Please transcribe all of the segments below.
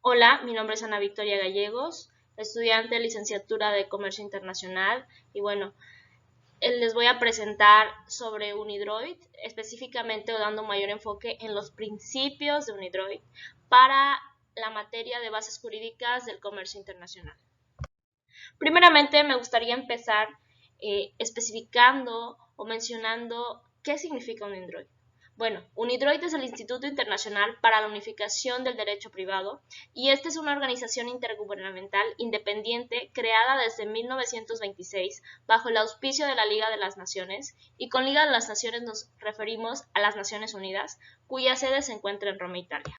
Hola, mi nombre es Ana Victoria Gallegos, estudiante de licenciatura de Comercio Internacional y bueno, les voy a presentar sobre Unidroid, específicamente dando mayor enfoque en los principios de Unidroid para la materia de bases jurídicas del comercio internacional. Primeramente me gustaría empezar especificando o mencionando qué significa Unidroid. Bueno, Unidroid es el Instituto Internacional para la Unificación del Derecho Privado y esta es una organización intergubernamental independiente creada desde 1926 bajo el auspicio de la Liga de las Naciones, y con Liga de las Naciones nos referimos a las Naciones Unidas, cuya sede se encuentra en Roma, Italia.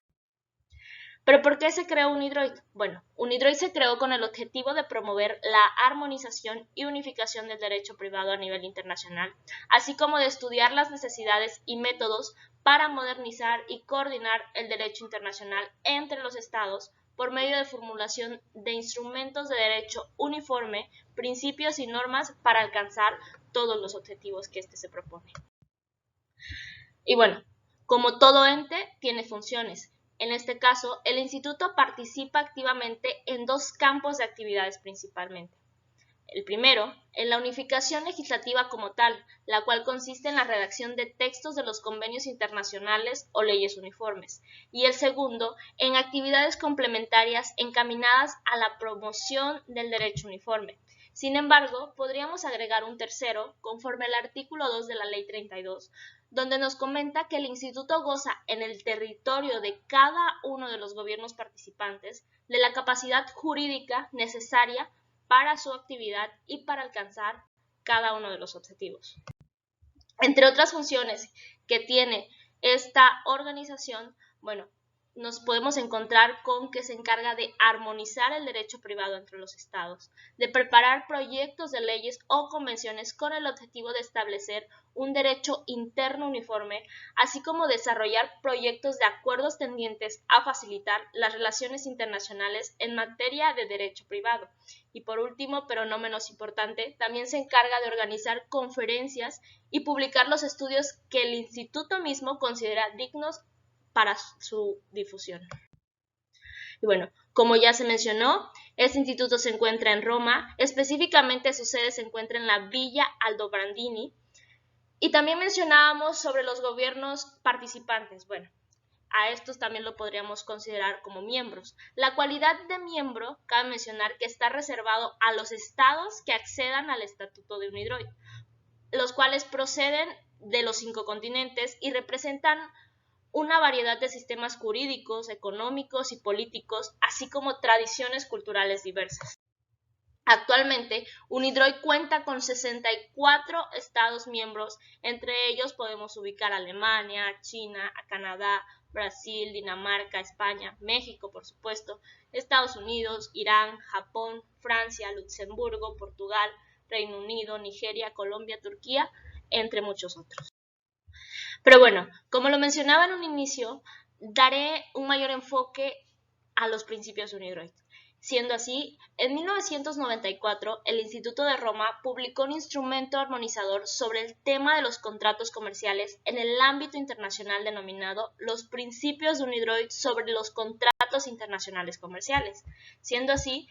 ¿Pero por qué se creó Unidroid? Bueno, Unidroid se creó con el objetivo de promover la armonización y unificación del derecho privado a nivel internacional, así como de estudiar las necesidades y métodos para modernizar y coordinar el derecho internacional entre los estados por medio de formulación de instrumentos de derecho uniforme, principios y normas para alcanzar todos los objetivos que éste se propone. Y bueno, como todo ente, tiene funciones. En este caso, el instituto participa activamente en dos campos de actividades principalmente. El primero, en la unificación legislativa como tal, la cual consiste en la redacción de textos de los convenios internacionales o leyes uniformes. Y el segundo, en actividades complementarias encaminadas a la promoción del derecho uniforme. Sin embargo, podríamos agregar un tercero, conforme al artículo 2 de la Ley 32, donde nos comenta que el instituto goza en el territorio de cada uno de los gobiernos participantes de la capacidad jurídica necesaria para su actividad y para alcanzar cada uno de los objetivos. Entre otras funciones que tiene esta organización, bueno, nos podemos encontrar con que se encarga de armonizar el derecho privado entre los estados, de preparar proyectos de leyes o convenciones con el objetivo de establecer un derecho interno uniforme, así como desarrollar proyectos de acuerdos tendientes a facilitar las relaciones internacionales en materia de derecho privado. Y por último, pero no menos importante, también se encarga de organizar conferencias y publicar los estudios que el instituto mismo considera dignos para su difusión. Y bueno, como ya se mencionó, este instituto se encuentra en Roma, específicamente su sede se encuentra en la Villa Aldobrandini, y también mencionábamos sobre los gobiernos participantes. Bueno, a estos también lo podríamos considerar como miembros. La cualidad de miembro, cabe mencionar que está reservado a los estados que accedan al Estatuto de Unidroid, los cuales proceden de los 5 continentes y representan una variedad de sistemas jurídicos, económicos y políticos, así como tradiciones culturales diversas. Actualmente, Unidroid cuenta con 64 estados miembros, entre ellos podemos ubicar a Alemania, China, a Canadá, Brasil, Dinamarca, España, México, por supuesto, Estados Unidos, Irán, Japón, Francia, Luxemburgo, Portugal, Reino Unido, Nigeria, Colombia, Turquía, entre muchos otros. Pero bueno, como lo mencionaba en un inicio, daré un mayor enfoque a los principios de Unidroid. Siendo así, en 1994 el Instituto de Roma publicó un instrumento armonizador sobre el tema de los contratos comerciales en el ámbito internacional denominado Los Principios de Unidroid sobre los contratos internacionales comerciales. Siendo así,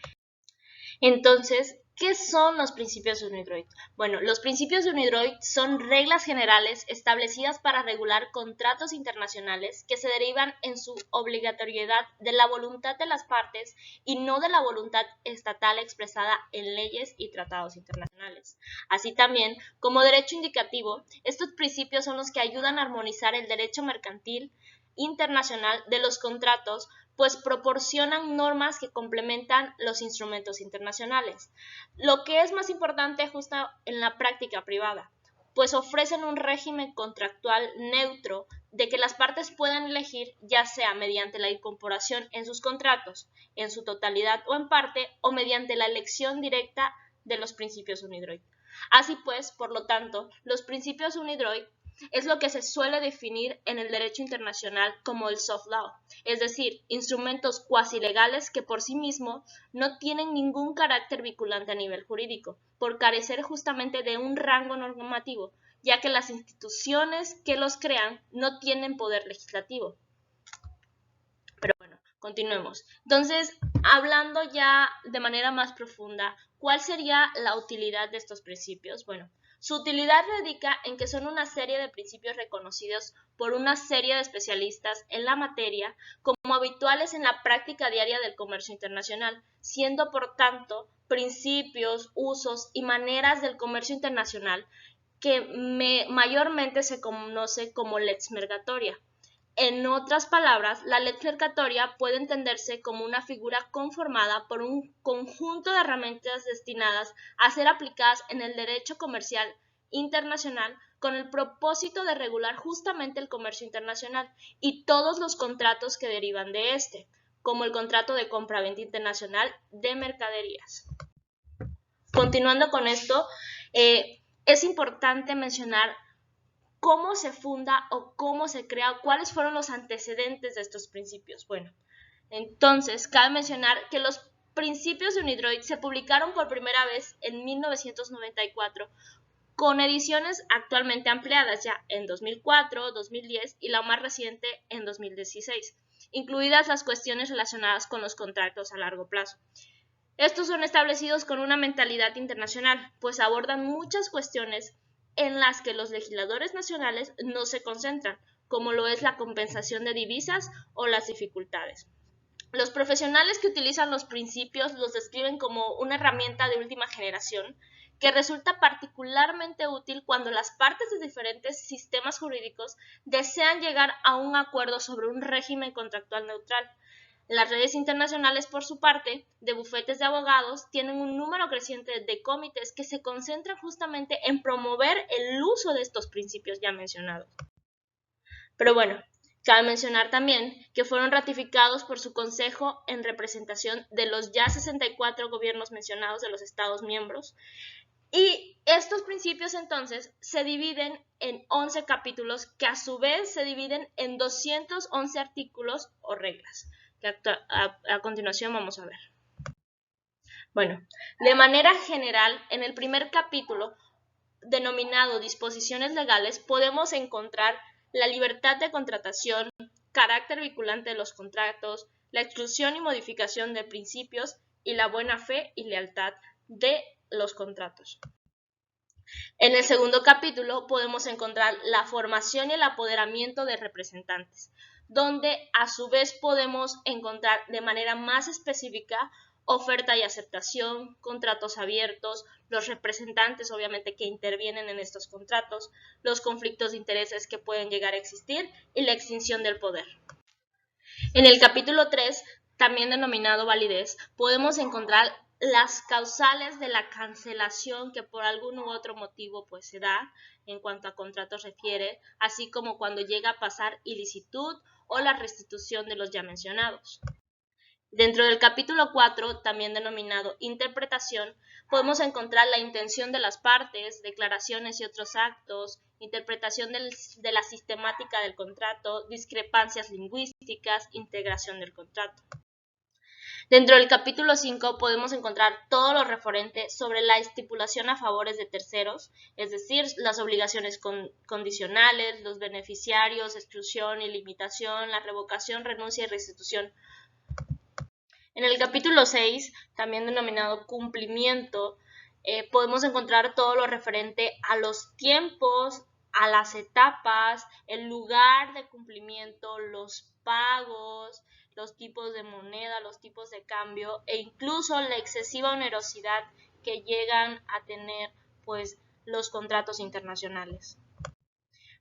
entonces, ¿qué son los principios de Unidroid? Bueno, los principios de Unidroid son reglas generales establecidas para regular contratos internacionales que se derivan en su obligatoriedad de la voluntad de las partes y no de la voluntad estatal expresada en leyes y tratados internacionales. Así también, como derecho indicativo, estos principios son los que ayudan a armonizar el derecho mercantil internacional de los contratos, pues proporcionan normas que complementan los instrumentos internacionales. Lo que es más importante justo en la práctica privada, pues ofrecen un régimen contractual neutro de que las partes puedan elegir, ya sea mediante la incorporación en sus contratos, en su totalidad o en parte, o mediante la elección directa de los principios Unidroid. Así pues, por lo tanto, los principios Unidroid es lo que se suele definir en el derecho internacional como el soft law, es decir, instrumentos cuasi legales que por sí mismos no tienen ningún carácter vinculante a nivel jurídico, por carecer justamente de un rango normativo, ya que las instituciones que los crean no tienen poder legislativo. Pero bueno, Continuemos. Entonces, hablando ya de manera más profunda, ¿cuál sería la utilidad de estos principios? Bueno, su utilidad radica en que son una serie de principios reconocidos por una serie de especialistas en la materia como habituales en la práctica diaria del comercio internacional, siendo por tanto principios, usos y maneras del comercio internacional que mayormente se conoce como lex mercatoria. En otras palabras, la lex mercatoria puede entenderse como una figura conformada por un conjunto de herramientas destinadas a ser aplicadas en el derecho comercial internacional con el propósito de regular justamente el comercio internacional y todos los contratos que derivan de este, como el contrato de compra-venta internacional de mercaderías. Continuando con esto, es importante mencionar cómo se funda o cómo se crea, cuáles fueron los antecedentes de estos principios. Bueno, entonces cabe mencionar que los principios de UNIDROIT se publicaron por primera vez en 1994 con ediciones actualmente ampliadas ya en 2004, 2010 y la más reciente en 2016, incluidas las cuestiones relacionadas con los contratos a largo plazo. Estos son establecidos con una mentalidad internacional, pues abordan muchas cuestiones en las que los legisladores nacionales no se concentran, como lo es la compensación de divisas o las dificultades. Los profesionales que utilizan los principios los describen como una herramienta de última generación que resulta particularmente útil cuando las partes de diferentes sistemas jurídicos desean llegar a un acuerdo sobre un régimen contractual neutral. Las redes internacionales, por su parte, de bufetes de abogados, tienen un número creciente de comités que se concentran justamente en promover el uso de estos principios ya mencionados. Pero bueno, cabe mencionar también que fueron ratificados por su Consejo en representación de los ya 64 gobiernos mencionados de los Estados miembros. Y estos principios entonces se dividen en 11 capítulos que a su vez se dividen en 211 artículos o reglas, que a continuación vamos a ver. Bueno, de manera general, en el primer capítulo, denominado Disposiciones legales, podemos encontrar la libertad de contratación, carácter vinculante de los contratos, la exclusión y modificación de principios y la buena fe y lealtad de los contratos. En el segundo capítulo podemos encontrar la formación y el apoderamiento de representantes, donde a su vez podemos encontrar de manera más específica oferta y aceptación, contratos abiertos, los representantes obviamente que intervienen en estos contratos, los conflictos de intereses que pueden llegar a existir y la extinción del poder. En el capítulo 3, también denominado validez, podemos encontrar las causales de la cancelación que por algún u otro motivo pues se da en cuanto a contratos refiere, así como cuando llega a pasar ilicitud o la restitución de los ya mencionados. Dentro del capítulo 4, también denominado interpretación, podemos encontrar la intención de las partes, declaraciones y otros actos, interpretación de la sistemática del contrato, discrepancias lingüísticas, integración del contrato. Dentro del capítulo 5 podemos encontrar todo lo referente sobre la estipulación a favores de terceros, es decir, las obligaciones condicionales, los beneficiarios, exclusión y limitación, la revocación, renuncia y restitución. En el capítulo 6, también denominado cumplimiento, podemos encontrar todo lo referente a los tiempos, a las etapas, el lugar de cumplimiento, los pagos, los tipos de moneda, los tipos de cambio e incluso la excesiva onerosidad que llegan a tener pues los contratos internacionales.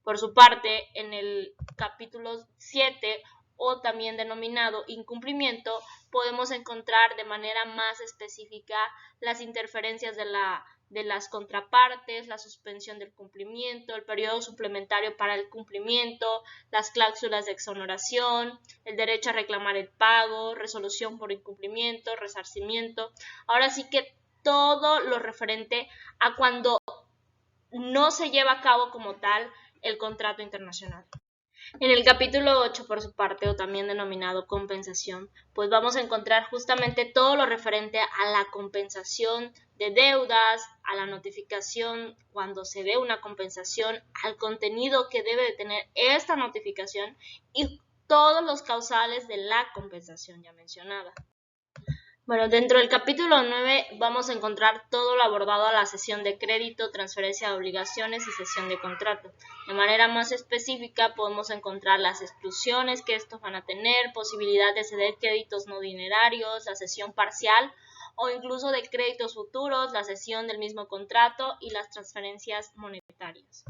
Por su parte, en el capítulo 7 o también denominado incumplimiento, podemos encontrar de manera más específica las interferencias de las contrapartes, la suspensión del cumplimiento, el periodo suplementario para el cumplimiento, las cláusulas de exoneración, el derecho a reclamar el pago, resolución por incumplimiento, resarcimiento. Ahora sí que todo lo referente a cuando no se lleva a cabo como tal el contrato internacional. En el capítulo 8, por su parte, o también denominado compensación, pues vamos a encontrar justamente todo lo referente a la compensación de deudas, a la notificación cuando se dé una compensación, al contenido que debe de tener esta notificación y todos los causales de la compensación ya mencionada. Bueno, dentro del capítulo 9 vamos a encontrar todo lo abordado a la cesión de crédito, transferencia de obligaciones y cesión de contrato. De manera más específica podemos encontrar las exclusiones que estos van a tener, posibilidad de ceder créditos no dinerarios, la cesión parcial o incluso de créditos futuros, la cesión del mismo contrato y las transferencias monetarias.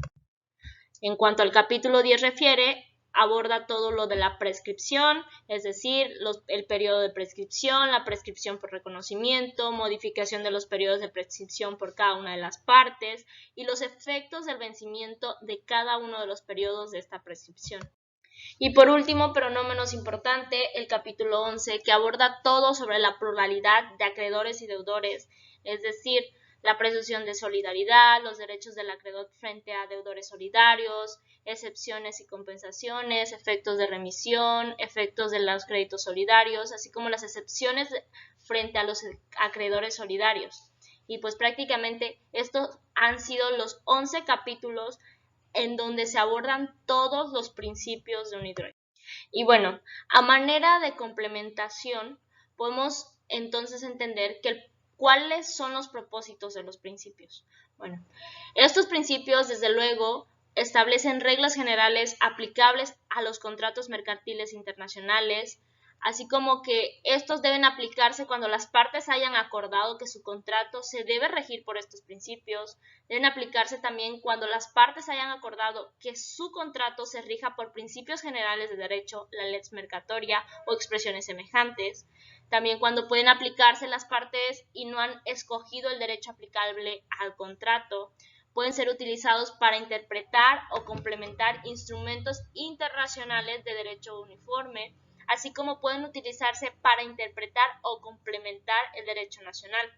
En cuanto al capítulo 10 refiere, aborda todo lo de la prescripción, es decir, el periodo de prescripción, la prescripción por reconocimiento, modificación de los periodos de prescripción por cada una de las partes y los efectos del vencimiento de cada uno de los periodos de esta prescripción. Y por último, pero no menos importante, el capítulo 11, que aborda todo sobre la pluralidad de acreedores y deudores, es decir, la presunción de solidaridad, los derechos del acreedor frente a deudores solidarios, excepciones y compensaciones, efectos de remisión, efectos de los créditos solidarios, así como las excepciones frente a los acreedores solidarios. Y pues prácticamente estos han sido los 11 capítulos en donde se abordan todos los principios de UniDroit. Y bueno, a manera de complementación, podemos entonces entender que ¿cuáles son los propósitos de los principios? Bueno, estos principios, desde luego, establecen reglas generales aplicables a los contratos mercantiles internacionales, así como que estos deben aplicarse cuando las partes hayan acordado que su contrato se debe regir por estos principios, deben aplicarse también cuando las partes hayan acordado que su contrato se rija por principios generales de derecho, la lex mercatoria o expresiones semejantes, también cuando pueden aplicarse las partes y no han escogido el derecho aplicable al contrato, pueden ser utilizados para interpretar o complementar instrumentos internacionales de derecho uniforme, así como pueden utilizarse para interpretar o complementar el derecho nacional.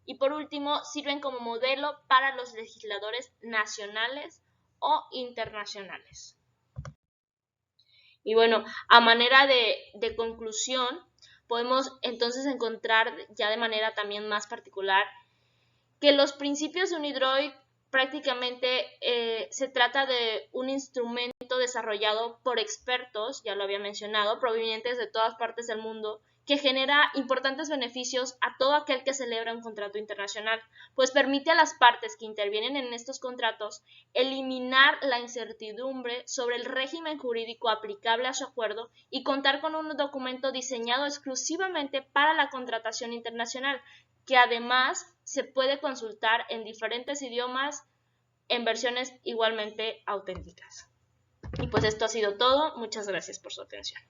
Y por último, sirven como modelo para los legisladores nacionales o internacionales. Y bueno, a manera de conclusión, podemos entonces encontrar ya de manera también más particular que los principios de UniDroit prácticamente se trata de un instrumento desarrollado por expertos, ya lo había mencionado, provenientes de todas partes del mundo, que genera importantes beneficios a todo aquel que celebra un contrato internacional, pues permite a las partes que intervienen en estos contratos eliminar la incertidumbre sobre el régimen jurídico aplicable a su acuerdo y contar con un documento diseñado exclusivamente para la contratación internacional, que además se puede consultar en diferentes idiomas en versiones igualmente auténticas. Y pues esto ha sido todo. Muchas gracias por su atención.